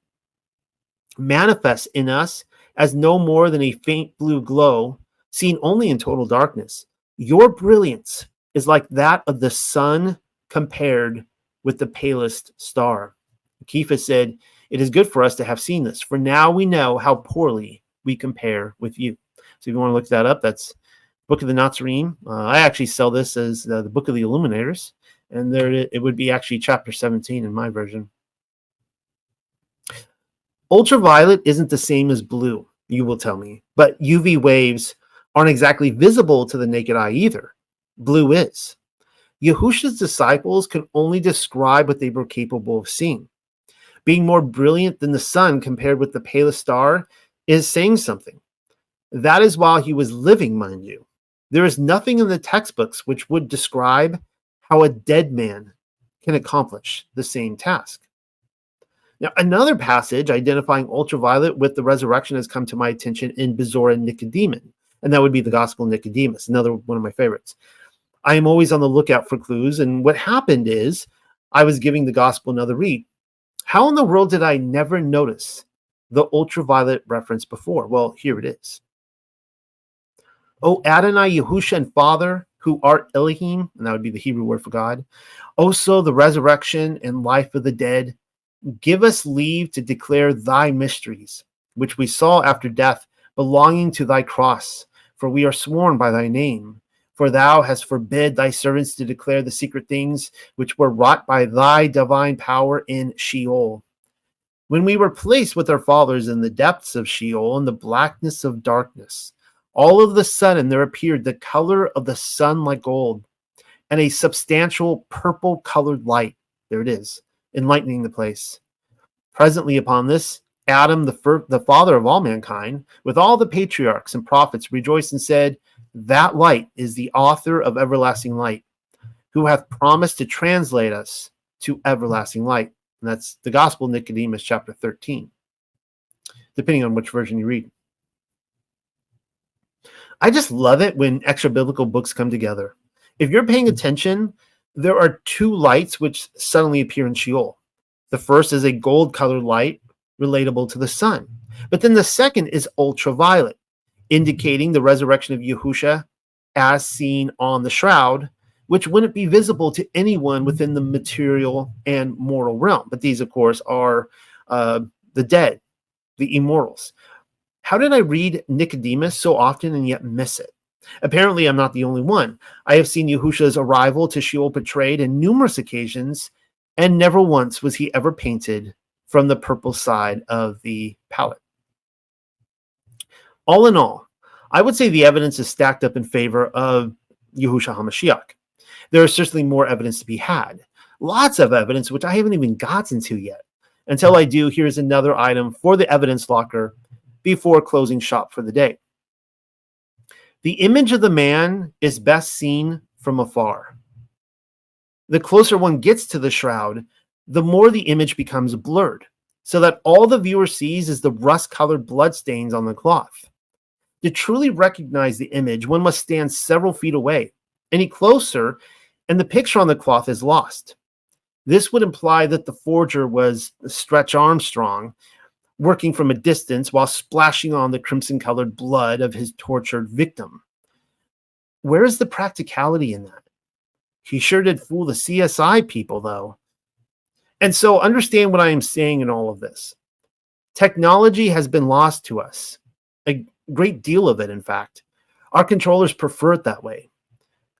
"manifests in us as no more than a faint blue glow, seen only in total darkness, your brilliance is like that of the sun compared with the palest star." Kepha said, "It is good for us to have seen this, for now we know how poorly we compare with you." So if you want to look that up, that's Book of the Nazarene. I actually sell this as the Book of the Illuminators, and there it would be actually chapter 17 in my version. Ultraviolet isn't the same as blue, you will tell me, but UV waves aren't exactly visible to the naked eye either. Blue is. Yahusha's disciples could only describe what they were capable of seeing. Being more brilliant than the sun compared with the palest star is saying something. That is while he was living, mind you. There is nothing in the textbooks which would describe how a dead man can accomplish the same task. Now, another passage identifying ultraviolet with the resurrection has come to my attention in Bezora Nicodemus, and that would be the Gospel of Nicodemus, another one of my favorites. I am always on the lookout for clues, and what happened is I was giving the Gospel another read. How in the world did I never notice the ultraviolet reference before? Well, here it is. "O Adonai Yahusha and Father, who art Elohim, and that would be the Hebrew word for God, also the resurrection and life of the dead, give us leave to declare thy mysteries, which we saw after death, belonging to thy cross, for we are sworn by thy name. For thou hast forbid thy servants to declare the secret things which were wrought by thy divine power in Sheol. When we were placed with our fathers in the depths of Sheol, in the blackness of darkness, all of the sudden there appeared the color of the sun like gold, and a substantial purple-colored light. There it is, enlightening the place. Presently upon this, Adam, the father of all mankind, with all the patriarchs and prophets, rejoiced and said, that light is the author of everlasting light, who hath promised to translate us to everlasting light. And that's the Gospel of Nicodemus, chapter 13, depending on which version you read. I just love it when extra biblical books come together. If you're paying attention, there are two lights which suddenly appear in Sheol. The first is a gold-colored light relatable to the sun. But then the second is ultraviolet, indicating the resurrection of Yahusha as seen on the shroud, which wouldn't be visible to anyone within the material and mortal realm. But these, of course, are the dead, the immortals. How did I read Nicodemus so often and yet miss it? Apparently, I'm not the only one. I have seen Yahusha's arrival to Sheol portrayed in numerous occasions, and never once was he ever painted from the purple side of the palette. All in all, I would say the evidence is stacked up in favor of Yahusha HaMashiach. There is certainly more evidence to be had. Lots of evidence, which I haven't even gotten to yet. Until I do, here's another item for the evidence locker before closing shop for the day. The image of the man is best seen from afar. The closer one gets to the shroud, the more the image becomes blurred, so that all the viewer sees is the rust-colored bloodstains on the cloth. To truly recognize the image, one must stand several feet away. Any closer, and the picture on the cloth is lost. This would imply that the forger was Stretch Armstrong, working from a distance while splashing on the crimson-colored blood of his tortured victim. Where is the practicality in that? He sure did fool the CSI people, though. And so understand what I am saying in all of this. Technology has been lost to us. A great deal of it, in fact. Our controllers prefer it that way.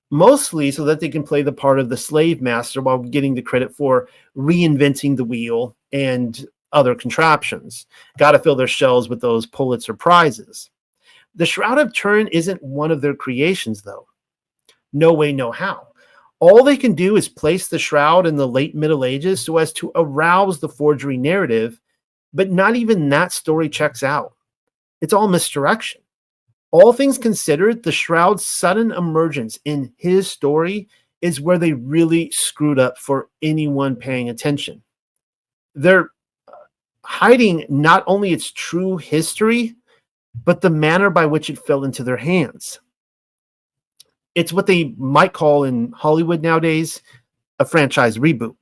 Mostly so that they can play the part of the slave master while getting the credit for reinventing the wheel and other contraptions. Got to fill their shells with those Pulitzer prizes. The Shroud of Turin isn't one of their creations, though. No way, no how. All they can do is place the shroud in the late Middle Ages so as to arouse the forgery narrative, but not even that story checks out. It's all misdirection. All things considered, the shroud's sudden emergence in his story is where they really screwed up for anyone paying attention. They're hiding not only its true history, but the manner by which it fell into their hands. It's what they might call in Hollywood nowadays a franchise reboot.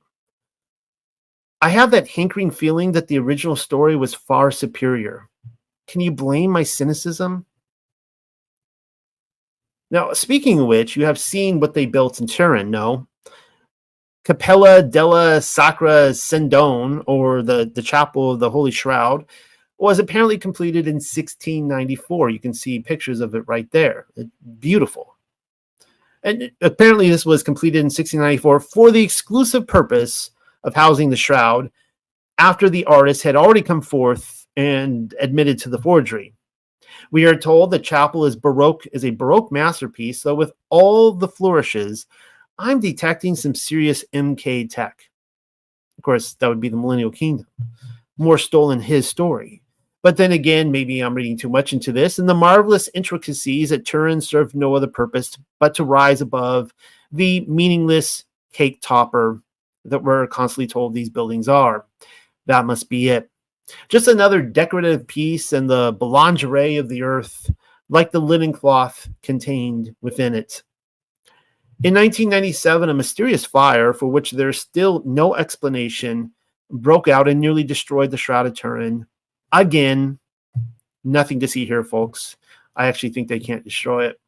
I have that hankering feeling that the original story was far superior. Can you blame my cynicism? Now, speaking of which, you have seen what they built in Turin, no? Cappella della Sacra Sendone, or the Chapel of the Holy Shroud, was apparently completed in 1694. You can see pictures of it right there. It's beautiful. And apparently this was completed in 1694 for the exclusive purpose of housing the shroud after the artist had already come forth and admitted to the forgery. We are told the chapel is a Baroque masterpiece, though with all the flourishes, I'm detecting some serious MK tech. Of course, that would be the Millennial Kingdom. More stolen his story. But then again, maybe I'm reading too much into this, and the marvelous intricacies at Turin served no other purpose but to rise above the meaningless cake topper that we're constantly told these buildings are. That must be it. Just another decorative piece in the boulangerie of the earth, like the linen cloth contained within it. In 1997, a mysterious fire, for which there's still no explanation, broke out and nearly destroyed the Shroud of Turin. Again, nothing to see here, folks. I actually think they can't destroy it.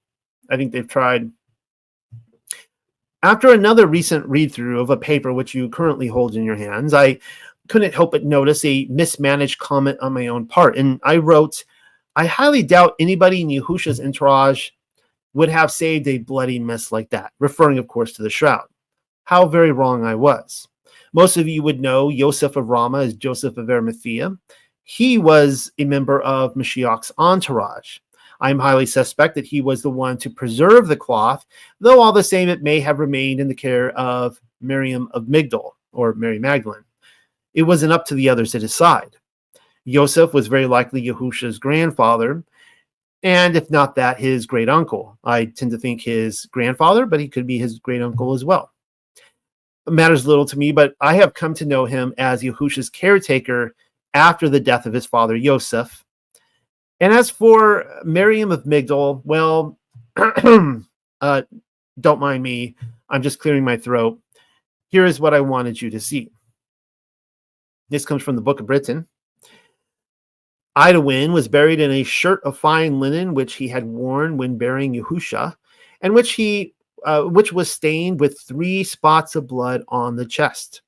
I think they've tried. After another recent read-through of a paper which you currently hold in your hands, I couldn't help but notice a mismanaged comment on my own part. And I wrote, I highly doubt anybody in Yahusha's entourage would have saved a bloody mess like that, referring, of course, to the Shroud. How very wrong I was. Most of you would know Joseph of Rama as Joseph of Arimathea. He was a member of Mashiach's entourage. I'm highly suspect that he was the one to preserve the cloth, though all the same it may have remained in the care of Miriam of Migdal, or Mary Magdalene. It wasn't up to the others to decide. Joseph was very likely Yahusha's grandfather, and if not that, his great uncle. I tend to think his grandfather, but he could be his great uncle as well. It matters little to me, but I have come to know him as Yahusha's caretaker after the death of his father Joseph. And as for Miriam of Migdal, well, don't mind me. I'm just clearing my throat. Here is what I wanted you to see. This comes from the Book of Britain. Idawin was buried in a shirt of fine linen which he had worn when burying Yahusha, and which was stained with 3 spots of blood on the chest.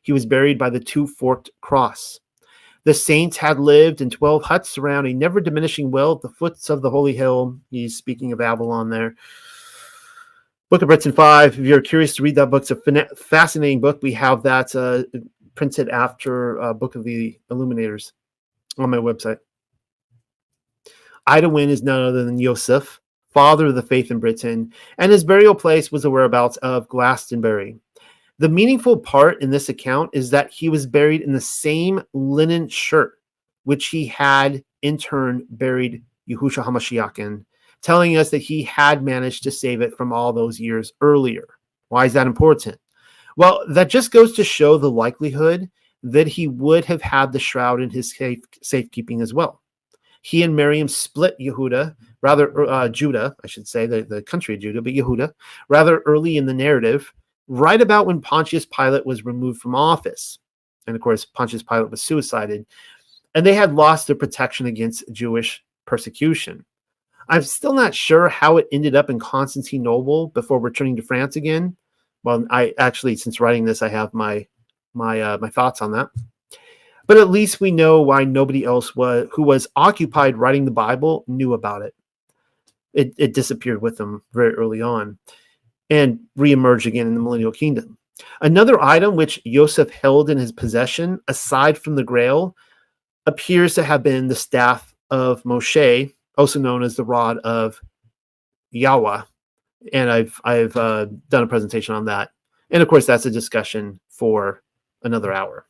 He was buried by the 2-forked cross. The saints had lived in 12 huts around a never-diminishing well at the foots of the holy hill. He's speaking of Avalon there. Book of Britain 5. If you're curious to read that book, it's a fascinating book. We have that printed after Book of the Illuminators on my website. Idawin is none other than Joseph, father of the faith in Britain, and his burial place was the whereabouts of Glastonbury. The meaningful part in this account is that he was buried in the same linen shirt which he had in turn buried Yahusha HaMashiach in, telling us that he had managed to save it from all those years earlier. Why is that important? Well, that just goes to show the likelihood that he would have had the shroud in his safekeeping as well. He and Miriam split Judah, I should say, the country of Judah, but Yehuda, rather early in the narrative, right about when Pontius Pilate was removed from office. And of course, Pontius Pilate was suicided, and they had lost their protection against Jewish persecution. I'm still not sure how it ended up in Constantinople before returning to France again. Well, I actually, since writing this, I have my thoughts on that. But at least we know why nobody else who was occupied writing the Bible knew about it. It disappeared with them very early on and reemerged again in the Millennial Kingdom. Another item which Joseph held in his possession, aside from the Grail, appears to have been the staff of Moshe, also known as the rod of Yahweh. And I've done a presentation on that. And of course, that's a discussion for another hour.